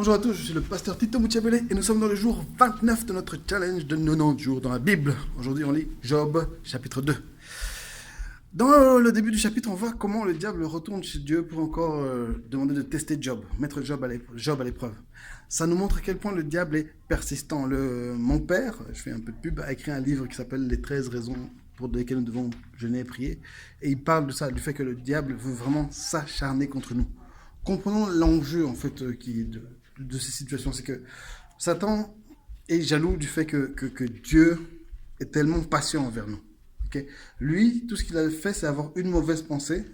Bonjour à tous, je suis le pasteur Tito Mouchabele et nous sommes dans le jour 29 de notre challenge de 90 jours dans la Bible. Aujourd'hui on lit Job chapitre 2. Dans le début du chapitre, on voit comment le diable retourne chez Dieu pour encore demander de tester Job, mettre Job à l'épreuve. Ça nous montre à quel point le diable est persistant. Mon père, je fais un peu de pub, a écrit un livre qui s'appelle Les 13 raisons pour lesquelles nous devons jeûner et prier. Et il parle de ça, du fait que le diable veut vraiment s'acharner contre nous. Comprenons l'enjeu en fait de ces situations, c'est que Satan est jaloux du fait que Dieu est tellement patient envers nous. Okay? Lui, tout ce qu'il a fait, c'est avoir une mauvaise pensée,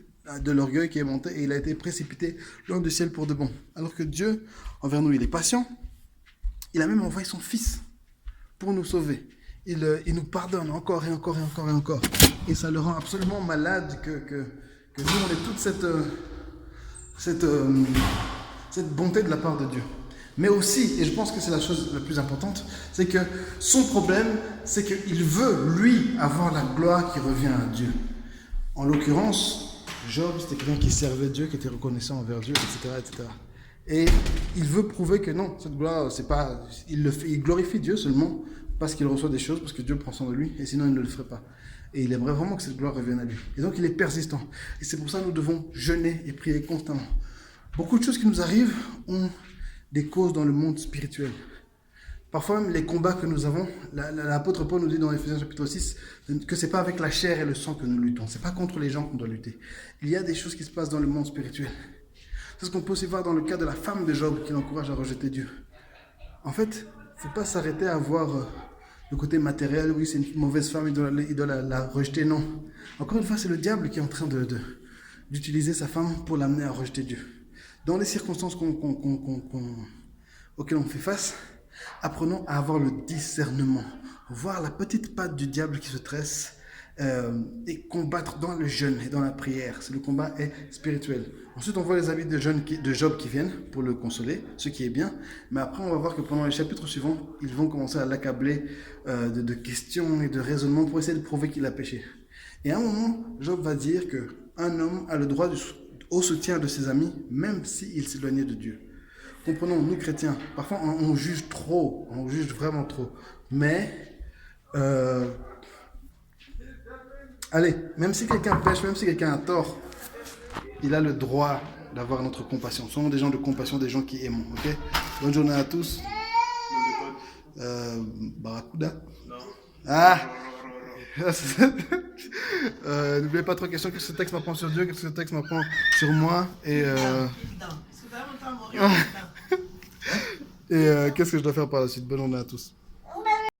de l'orgueil qui est monté, et il a été précipité loin du ciel pour de bon. Alors que Dieu, envers nous, il est patient. Il a même envoyé son Fils pour nous sauver. Il nous pardonne encore et encore et encore et encore. Et ça le rend absolument malade que nous, on ait toute cette bonté de la part de Dieu. Mais aussi, et je pense que c'est la chose la plus importante, c'est que son problème, c'est qu'il veut, lui, avoir la gloire qui revient à Dieu. En l'occurrence, Job, c'était quelqu'un qui servait Dieu, qui était reconnaissant envers Dieu, etc., etc. Et il veut prouver que non, cette gloire, c'est pas... Il glorifie Dieu seulement parce qu'il reçoit des choses, parce que Dieu prend soin de lui, et sinon il ne le ferait pas. Et il aimerait vraiment que cette gloire revienne à lui. Et donc il est persistant. Et c'est pour ça que nous devons jeûner et prier constamment. Beaucoup de choses qui nous arrivent ont des causes dans le monde spirituel. Parfois même les combats que nous avons, l'apôtre Paul nous dit dans Ephésiens chapitre 6 que ce n'est pas avec la chair et le sang que nous luttons. Ce n'est pas contre les gens qu'on doit lutter. Il y a des choses qui se passent dans le monde spirituel. C'est ce qu'on peut aussi voir dans le cas de la femme de Job qui l'encourage à rejeter Dieu. En fait, il ne faut pas s'arrêter à voir le côté matériel. Oui, c'est une mauvaise femme, il doit la rejeter. Non. Encore une fois, c'est le diable qui est en train d'utiliser sa femme pour l'amener à rejeter Dieu. Dans les circonstances auxquelles on fait face, apprenons à avoir le discernement, voir la petite patte du diable qui se tresse et combattre dans le jeûne et dans la prière. Le combat est spirituel. Ensuite, on voit les amis de Job qui viennent pour le consoler, ce qui est bien. Mais après, on va voir que pendant les chapitres suivants, ils vont commencer à l'accabler de questions et de raisonnements pour essayer de prouver qu'il a péché. Et à un moment, Job va dire qu'un homme a le droit au soutien de ses amis, même s'il s'éloignait de Dieu. Comprenons, nous chrétiens, parfois on juge trop, on juge vraiment trop. Mais, allez, même si quelqu'un pêche, même si quelqu'un a tort, il a le droit d'avoir notre compassion. Soyons des gens de compassion, des gens qui aiment. Ok? Bonne journée à tous. Barracuda. Non. Ah! N'oubliez pas trois questions. Qu'est-ce que ce texte m'apprend sur Dieu? Qu'est-ce que ce texte m'apprend sur moi? Et qu'est-ce que je dois faire par la suite? Bonne journée à tous.